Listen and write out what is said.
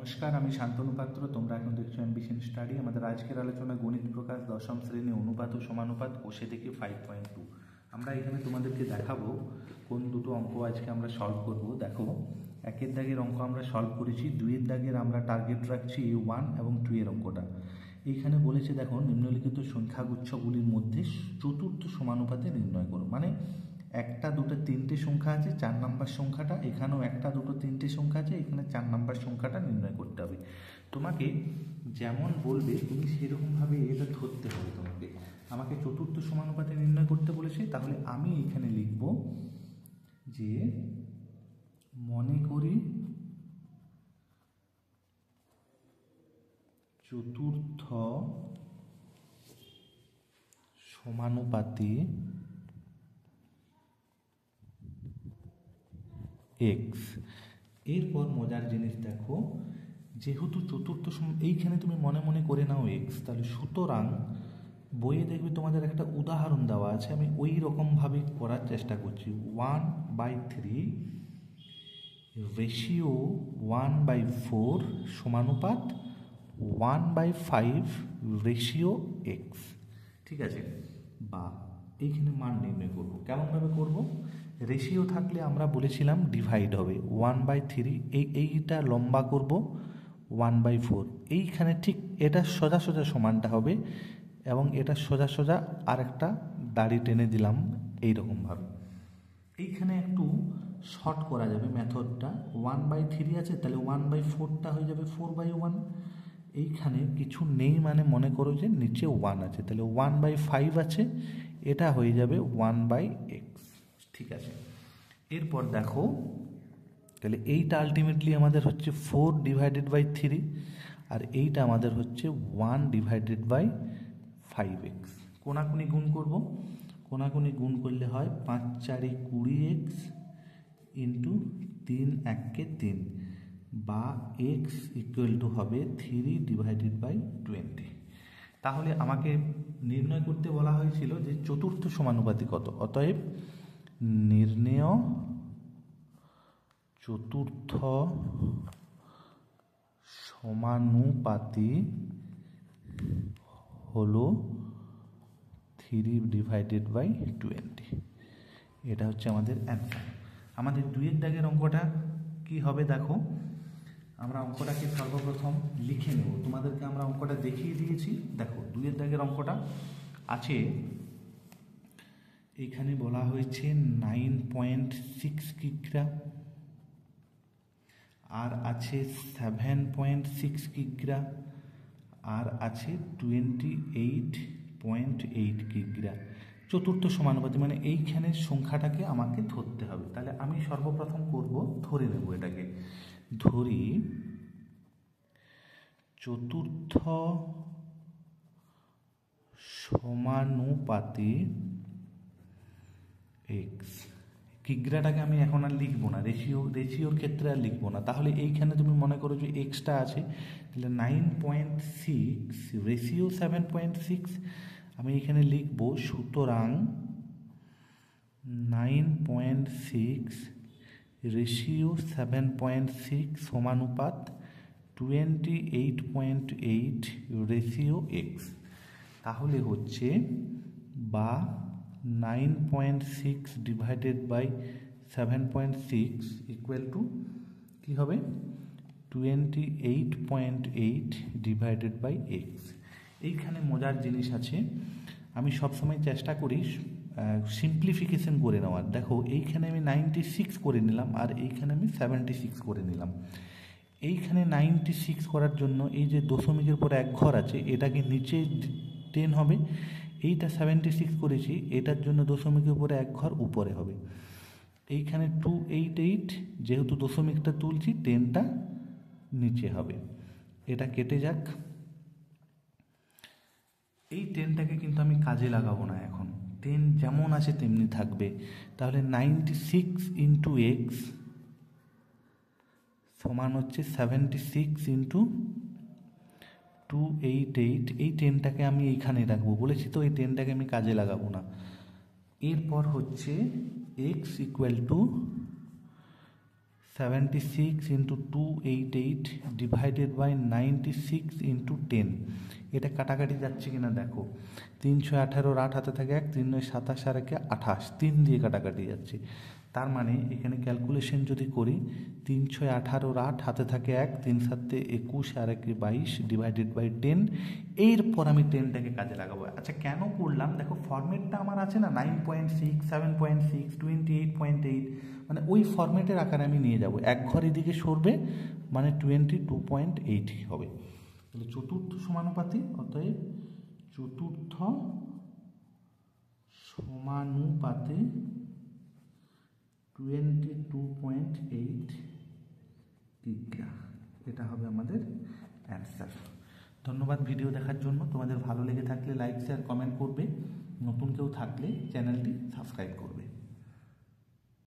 নমস্কার, আমি শান্তনু পাত্র। তোমরা এখন দেখছো অ্যাম্বিশন স্টাডি। আমাদের আজকের আলোচনা গণিত প্রকাশ দশম শ্রেণী অনুপাত ও সমানুপাত কোষে থেকে 5.2। আমরা এখানে তোমাদেরকে দেখাবো কোন দুটো অঙ্ক আজকে আমরা সলভ করব। দেখো, একের দাগের অঙ্ক আমরা সলভ করেছি, দুইয়ের দাগের আমরা টার্গেট রাখছি 1 এবং 2 এর অঙ্কটা। এইখানে বলেছে দেখো, নিম্নলিখিত সংখ্যাগুচ্ছগুলির মধ্যে চতুর্থ সমানুপাতে নির্ণয় করো। মানে একটা দুটো তিনটে সংখ্যা আছে, 4 নম্বর সংখ্যাটা, এখানেও একটা দুটো তিনটে সংখ্যা আছে, এখানে 4 নম্বর সংখ্যাটা নির্ণয় করতে হবে। তোমাকে যেমন বলবে তুমি সেরকমভাবে এটা ধরতে হবে। তোমাকে আমাকে চতুর্থ সমানুপাতে নির্ণয় করতে বলেছে, তাহলে আমি এখানে লিখব যে মনে করি চতুর্থ সমানুপাতি এক্স। এরপর মজার জিনিস দেখো, যেহেতু চতুর্থ এইখানে তুমি মনে মনে করে নাও এক্স, তাহলে সুতরাং বইয়ে দেখবে তোমাদের একটা উদাহরণ দেওয়া আছে, আমি ওই রকমভাবে করার চেষ্টা করছি। 1/3 রেশিও 1/4 সমানুপাত 1/5 রেশিও এক্স। ঠিক আছে, বা এইখানে মান নির্ণয় করবো। কেমনভাবে করব? রেশিও থাকলে আমরা বলেছিলাম ডিভাইড হবে 1/3, এইটা লম্বা করব 1/4। এইখানে ঠিক এটা সোজা সোজা সমানটা হবে, এবং এটা সোজা সোজা আরেকটা দাড়ি টেনে দিলাম এইরকমভাবে। এইখানে একটু শর্ট করা যাবে মেথডটা। 1/3 আছে, তাহলে 1/4টা হয়ে যাবে 4/1। এইখানে কিছু নেই, মানে মনে করো যে নিচে 1 আছে, তাহলে 1/5 আছে, এটা হয়ে যাবে 1/x। ঠিক আছে, এরপর দেখো, তাহলে এইটা আলটিমেটলি আমাদের হচ্ছে 4/3, আর এইটা আমাদের হচ্ছে 1/5x। কোনাকুনি গুণ করব, কোনাকুনি গুণ করলে হয় 5×4 = 20x ইন্টু 3×1 = 3, বা x হবে 3/20। তাহলে আমাকে নির্ণয় করতে বলা হয়েছিল যে চতুর্থ সমানুপাতি কত। অতএব নির্ণেয় চতুর্থ সমানুপাতি হলো 3/20। এটা হচ্ছে আমাদের অ্যান্সার। আমাদের দুইয়ের দাগের অঙ্কটা কি হবে দেখো, আমরা অঙ্কটাকে সর্বপ্রথম লিখে নেব। তোমাদেরকে আমরা অঙ্কটা দেখিয়ে দিয়েছি। দেখো, দুইয়ের দাগের অঙ্কটা আছে, এখানে বলা হয়েছে 9.6 কিগ্রা, আর আছে 7.6 কিগ্রা, আর আছে 28.8 কিগ্রা। চতুর্থ সমানুপাতি মানে এইখানে সংখ্যাটাকে আমাকে ধরতে হবে। তাহলে আমি সর্বপ্রথম করব, ধরে নেব এটাকে। ধরি চতুর্থ সমানুপাতি এক্স। কিগ্রাটাকে আমি এখন আর লিখবো না, রেশিওর ক্ষেত্রে আর লিখবো না। তাহলে এইখানে তুমি মনে করো যে এক্সটা আছে, তাহলে 9.6 রেশিও 7.6 আমি এখানে লিখবো। সুতরাং 9.6 রেশিও 7.6 সমানুপাত 28.8 রেশিও এক্স। তাহলে হচ্ছে বা 9.6/7.6 = কি হবে 28.8/x। এইখানে মজার জিনিস আছে, আমি সবসময় চেষ্টা করি সিম্পলিফিকেশন করে নেওয়ার। দেখো, এইখানে আমি 96 করে নিলাম, আর এইখানে আমি 76 করে নিলাম। এইখানে 96 করার জন্য এই যে দশমিকের পরে এক ঘর আছে, এটাকে নিচে 10 হবে। এইটা 76 করেছি, এটার জন্য দশমিকের উপরে এক ঘর উপরে হবে। এইখানে 288, যেহেতু দশমিকটা তুলছি, 10টা নিচে হবে। এটা কেটে যাক। এই 10টাকে কিন্তু আমি কাজে লাগাবো না এখন, 10 যেমন আছে তেমনি থাকবে। তাহলে 96 × x সমান হচ্ছে 76 × 288। এই 10টাকে আমি এইখানে রাখবো বলেছি তো, এই 10টাকে আমি কাজে লাগাবো না। এরপর হচ্ছে x = 76 into 288 divided by 96 into 10। এটা কাটাকাটি যাচ্ছে কিনা দেখো, 318 8 হাতে থাকে 1, 3 9 27 আর 1 28, 3 দিয়ে কাটাকাটি যাচ্ছে। তার মানে এখানে ক্যালকুলেশন যদি করি 3 6 18 8 হাতে থাকে 1, 3 7 21 আর 1 22 ডিভাইডেড বাই 10। এরপর আমি 10টাকে কাজে লাগাবো। আচ্ছা কেন করলাম দেখো, ফরম্যাটটা আমার আছে না 9.6 7.6 28.8, মানে ওই ফরম্যাটের আকারে আমি নিয়ে যাব। এক ঘর এদিকে সরবে মানে 22.8 হবে। তাহলে চতুর্থ সমানুপাতি, অতএব চতুর্থ সমানুপাতে 22.8 কিগ্রা, এটা হবে আমাদের অ্যান্সার। ধন্যবাদ ভিডিও দেখার জন্য। তোমাদের ভালো লেগে থাকলে লাইক শেয়ার কমেন্ট করবে, নতুন কেউ থাকলে চ্যানেলটি সাবস্ক্রাইব করবে।